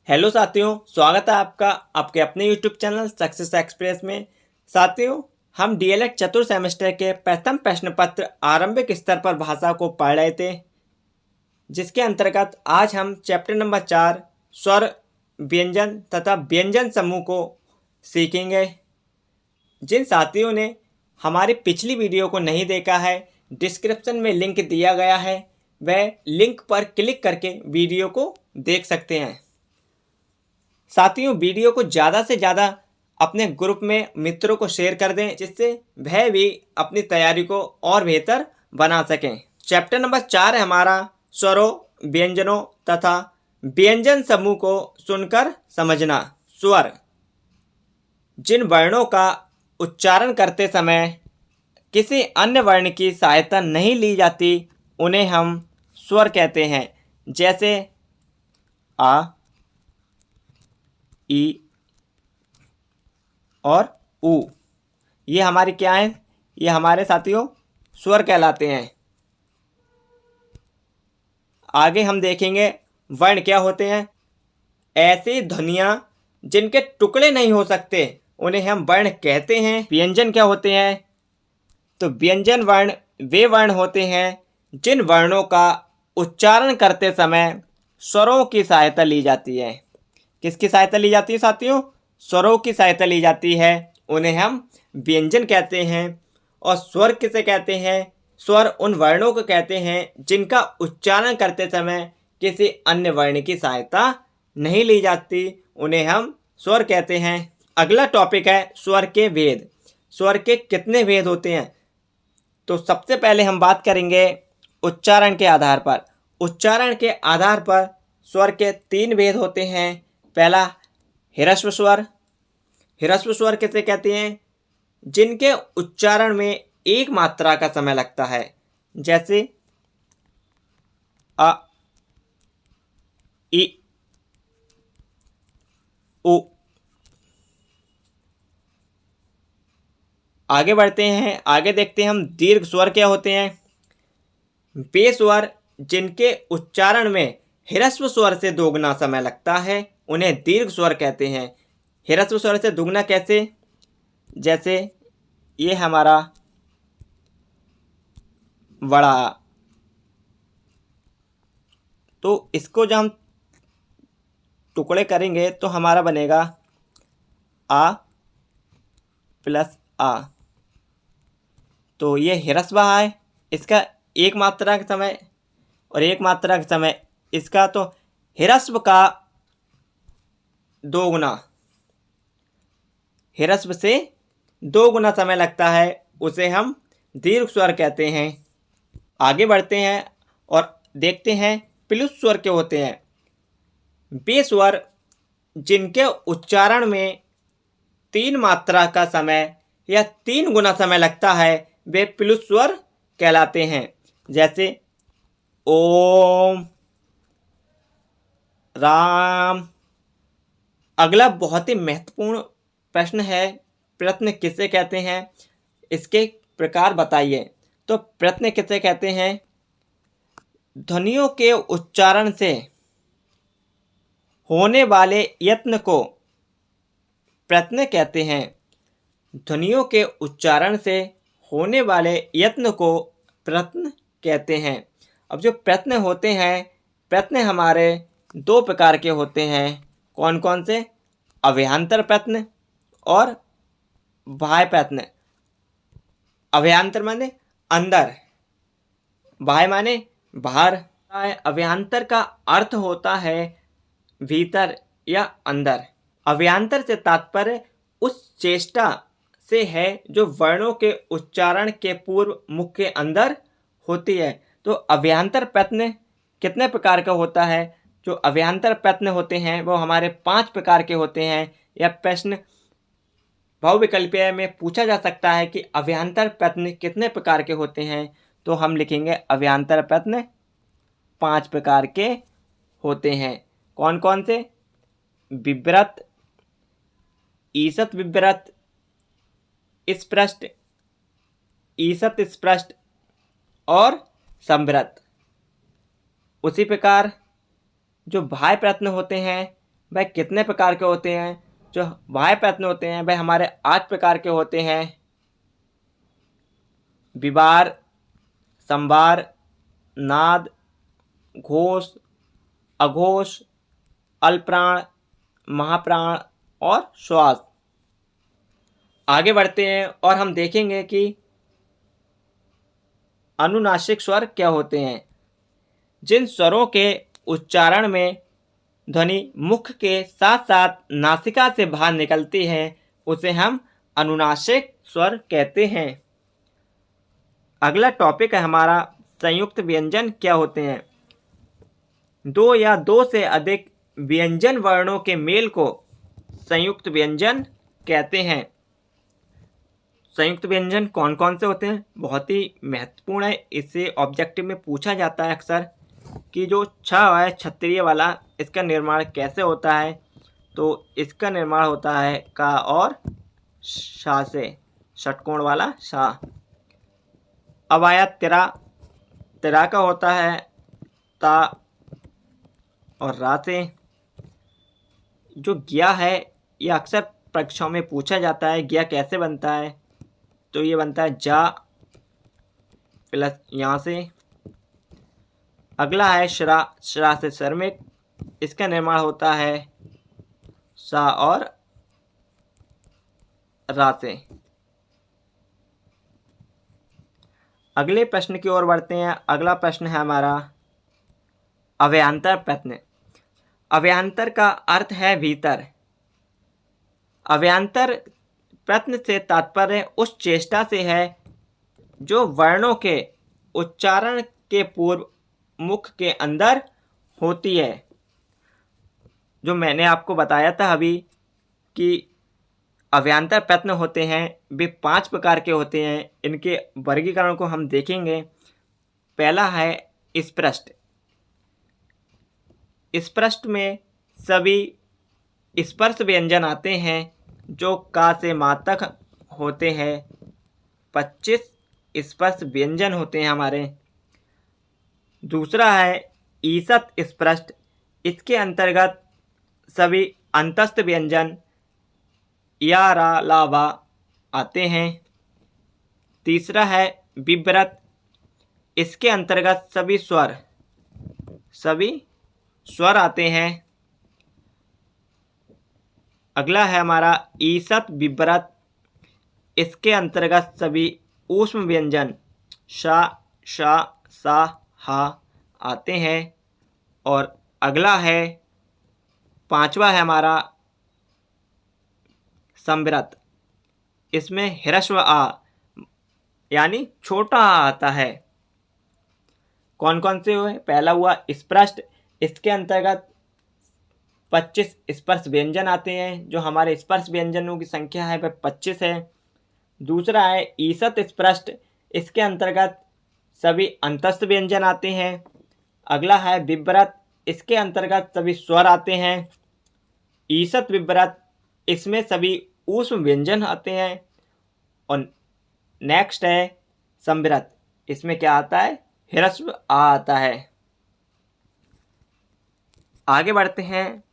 Hello साथियों, स्वागत है आपका आपके अपने यूट्यूब चैनल सक्सेस एक्सप्रेस में। साथियों, हम डीएलएड चतुर्थ सेमेस्टर के प्रथम प्रश्न पत्र आरंभिक स्तर पर भाषा को पढ़ रहे थे, जिसके अंतर्गत आज हम चैप्टर नंबर 4 स्वर, व्यंजन तथा व्यंजन समूह को सीखेंगे। जिन साथियों ने हमारी पिछली वीडियो को नहीं देखा है, डिस्क्रिप्शन में लिंक दिया गया है, वह लिंक पर क्लिक करके वीडियो को देख सकते हैं। साथियों, वीडियो को ज़्यादा से ज़्यादा अपने ग्रुप में मित्रों को शेयर कर दें, जिससे वह भी अपनी तैयारी को और बेहतर बना सकें। चैप्टर नंबर 4 है हमारा स्वरों, व्यंजनों तथा व्यंजन समूह को सुनकर समझना। स्वर, जिन वर्णों का उच्चारण करते समय किसी अन्य वर्ण की सहायता नहीं ली जाती, उन्हें हम स्वर कहते हैं। जैसे आ, ई और ऊ, ये हमारी क्या हैं? ये हमारे साथियों स्वर कहलाते हैं। आगे हम देखेंगे वर्ण क्या होते हैं। ऐसी ध्वनियाँ जिनके टुकड़े नहीं हो सकते, उन्हें हम वर्ण कहते हैं। व्यंजन क्या होते हैं? तो व्यंजन वर्ण वे वर्ण होते हैं जिन वर्णों का उच्चारण करते समय स्वरों की सहायता ली जाती है। किसकी सहायता ली जाती है साथियों? स्वरों की सहायता ली जाती है, उन्हें हम व्यंजन कहते हैं। और स्वर किसे कहते हैं? स्वर उन वर्णों को कहते हैं जिनका उच्चारण करते समय किसी अन्य वर्ण की सहायता नहीं ली जाती, उन्हें हम स्वर कहते हैं। अगला टॉपिक है स्वर के भेद। स्वर के कितने भेद होते हैं? तो सबसे पहले हम बात करेंगे उच्चारण के आधार पर। उच्चारण के आधार पर स्वर के 3 भेद होते हैं। पहला ह्रस्व स्वर। ह्रस्व स्वर किसे कहते हैं? जिनके उच्चारण में एक मात्रा का समय लगता है। जैसे अ, इ, उ। आगे बढ़ते हैं, आगे देखते हैं हम दीर्घ स्वर क्या होते हैं। वे स्वर जिनके उच्चारण में ह्रस्व स्वर से दोगुना समय लगता है, उन्हें दीर्घ स्वर कहते हैं। ह्रस्व स्वर से दुगना कैसे? जैसे ये हमारा बड़ा, तो इसको जब हम टुकड़े करेंगे तो हमारा बनेगा आ प्लस आ। तो ये ह्रस्व है, इसका एक मात्रा का समय और एक मात्रा का समय, इसका तो ह्रस्व का 2 गुना, ह्रस्व से 2 गुना समय लगता है, उसे हम दीर्घ स्वर कहते हैं। आगे बढ़ते हैं और देखते हैं प्लुत स्वर क्या होते हैं। वे स्वर जिनके उच्चारण में 3 मात्रा का समय या 3 गुना समय लगता है, वे प्लुत स्वर कहलाते हैं। जैसे ओम, राम। अगला बहुत ही महत्वपूर्ण प्रश्न है, प्रश्न किसे कहते हैं? इसके प्रकार बताइए। तो प्रश्न किसे कहते हैं? ध्वनियों के उच्चारण से होने वाले यत्न को प्रश्न कहते हैं। ध्वनियों के उच्चारण से होने वाले यत्न को प्रश्न कहते हैं। अब जो प्रश्न होते हैं, प्रश्न हमारे 2 प्रकार के होते हैं। कौन कौन से? अभ्यंतर प्रश्न और बाह्य प्रश्न। अभ्यंतर माने अंदर, बाह्य माने बाहर। अभ्यंतर का अर्थ होता है भीतर या अंदर। अभ्यंतर से तात्पर्य उस चेष्टा से है जो वर्णों के उच्चारण के पूर्व मुख के अंदर होती है। तो अभ्यंतर प्रश्न कितने प्रकार का होता है? जो अभ्यंतर प्रश्न होते हैं वो हमारे 5 प्रकार के होते हैं। यह प्रश्न बहुविकल्पीय में पूछा जा सकता है कि अभ्यंतर प्रश्न कितने प्रकार के होते हैं। तो हम लिखेंगे अभ्यंतर प्रश्न 5 प्रकार के होते हैं। कौन कौन से? विव्रत, ईषत् विव्रत, स्पृष्ट, ईषत् स्पृष्ट और संवृत। उसी प्रकार जो बाह्य प्रश्न होते हैं भाई कितने प्रकार के होते हैं? जो बाह्य प्रश्न होते हैं भाई हमारे 8 प्रकार के होते हैं। विवार, संवार, नाद, घोष, अघोष, अल्पप्राण, महाप्राण और श्वास। आगे बढ़ते हैं और हम देखेंगे कि अनुनासिक स्वर क्या होते हैं। जिन स्वरों के उच्चारण में ध्वनि मुख के साथ साथ नासिका से बाहर निकलती है उसे हम अनुनासिक स्वर कहते हैं। अगला टॉपिक है हमारा संयुक्त व्यंजन क्या होते हैं। दो या दो से अधिक व्यंजन वर्णों के मेल को संयुक्त व्यंजन कहते हैं। संयुक्त व्यंजन कौन कौन से होते हैं? बहुत ही महत्वपूर्ण है, इससे ऑब्जेक्टिव में पूछा जाता है अक्सर कि जो छ है क्षत्रिय वाला, इसका निर्माण कैसे होता है? तो इसका निर्माण होता है का और शा से, षटकोण वाला शा। अब आया तिरा, तिरा का होता है ता और रा से। जो ज्ञा है ये अक्सर परीक्षाओं में पूछा जाता है, ज्ञा कैसे बनता है? तो ये बनता है जा प्लस यहाँ से। अगला है श्रा, श्रा से श्रमिक, इसका निर्माण होता है सा और रा से। अगले प्रश्न की ओर बढ़ते हैं। अगला प्रश्न है हमारा अव्यंतर प्रश्न। अव्यंतर का अर्थ है भीतर। अव्यंतर प्रश्न से तात्पर्य उस चेष्टा से है जो वर्णों के उच्चारण के पूर्व मुख के अंदर होती है। जो मैंने आपको बताया था अभी कि अव्यंतर प्रश्न होते हैं वे 5 प्रकार के होते हैं। इनके वर्गीकरण को हम देखेंगे। पहला है स्पष्ट। स्पष्ट में सभी स्पर्श व्यंजन आते हैं जो का से मा तक होते हैं। 25 स्पर्श व्यंजन होते हैं हमारे। दूसरा है ईसत स्पष्ट। इसके अंतर्गत सभी अंतस्थ व्यंजन या रा ला वा आते हैं। तीसरा है विव्रत। इसके अंतर्गत सभी स्वर आते हैं। अगला है हमारा ईसत विव्रत। इसके अंतर्गत सभी ऊष्म व्यंजन शा, शा, सा, हा आते हैं। और अगला है 5वां है हमारा संवृत। इसमें ह्रस्व आ यानी छोटा आ आता है। कौन कौन से हुए? पहला हुआ स्पष्ट। इसके अंतर्गत 25 स्पर्श व्यंजन आते हैं। जो हमारे स्पर्श व्यंजनों की संख्या है वह 25 है। दूसरा है ईसत स्पष्ट। इसके अंतर्गत सभी अंतस्थ व्यंजन आते हैं। अगला है विव्रत। इसके अंतर्गत सभी स्वर आते हैं। ईसत विव्रत, इसमें सभी ऊष्म व्यंजन आते हैं। और नेक्स्ट है संवृत। इसमें क्या आता है? ह्रस्व आ आता है। आगे बढ़ते हैं।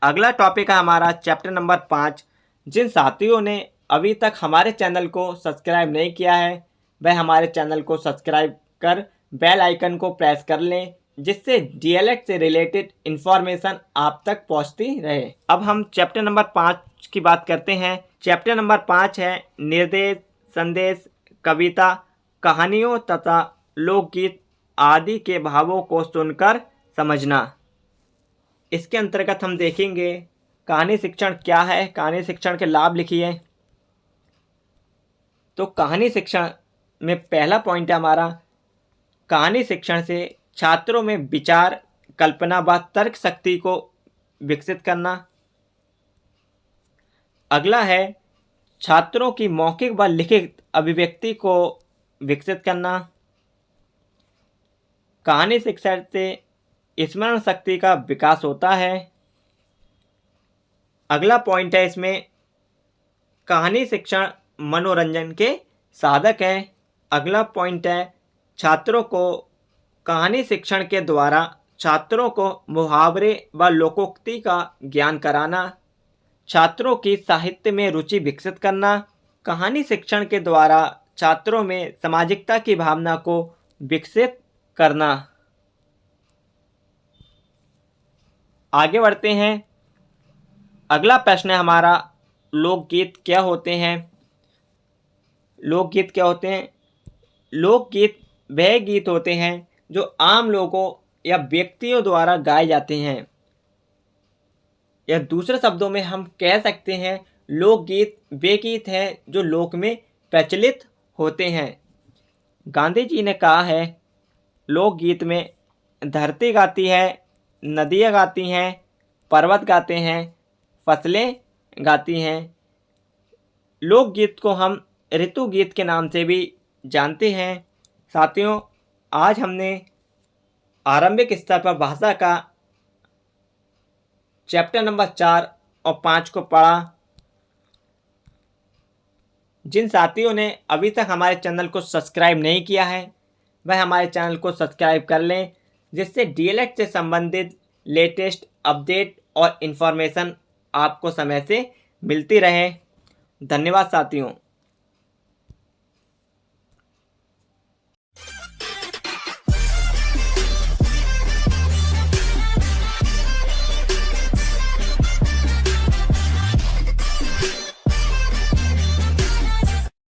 अगला टॉपिक है हमारा चैप्टर नंबर 5। जिन साथियों ने अभी तक हमारे चैनल को सब्सक्राइब नहीं किया है वह हमारे चैनल को सब्सक्राइब कर बेल आइकन को प्रेस कर लें, जिससे डीएलएड से रिलेटेड इन्फॉर्मेशन आप तक पहुंचती रहे। अब हम चैप्टर नंबर 5 की बात करते हैं। चैप्टर नंबर 5 है निर्देश, संदेश, कविता, कहानियों तथा लोकगीत आदि के भावों को सुनकर समझना। इसके अंतर्गत हम देखेंगे कहानी शिक्षण क्या है, कहानी शिक्षण के लाभ लिखिए। तो कहानी शिक्षण में पहला पॉइंट है हमारा, कहानी शिक्षण से छात्रों में विचार, कल्पना व तर्क शक्ति को विकसित करना। अगला है छात्रों की मौखिक व लिखित अभिव्यक्ति को विकसित करना। कहानी शिक्षण से स्मरण शक्ति का विकास होता है। अगला पॉइंट है इसमें, कहानी शिक्षण मनोरंजन के साधक है। अगला पॉइंट है, छात्रों को कहानी शिक्षण के द्वारा छात्रों को मुहावरे व लोकोक्ति का ज्ञान कराना, छात्रों की साहित्य में रुचि विकसित करना, कहानी शिक्षण के द्वारा छात्रों में सामाजिकता की भावना को विकसित करना। आगे बढ़ते हैं। अगला प्रश्न है हमारा, लोकगीत क्या होते हैं? लोकगीत क्या होते हैं? लोकगीत वह गीत होते हैं जो आम लोगों या व्यक्तियों द्वारा गाए जाते हैं, या दूसरे शब्दों में हम कह सकते हैं लोकगीत वे गीत हैं जो लोक में प्रचलित होते हैं। गांधी जी ने कहा है, लोकगीत में धरती गाती है, नदियाँ गाती हैं, पर्वत गाते हैं, फसलें गाती हैं। लोकगीत को हम ऋतु गीत के नाम से भी जानते हैं। साथियों, आज हमने आरंभिक स्तर पर भाषा का चैप्टर नंबर 4 और 5 को पढ़ा। जिन साथियों ने अभी तक हमारे चैनल को सब्सक्राइब नहीं किया है वह हमारे चैनल को सब्सक्राइब कर लें, जिससे डीएलएड से संबंधित लेटेस्ट अपडेट और इन्फॉर्मेशन आपको समय से मिलती रहे। धन्यवाद साथियों।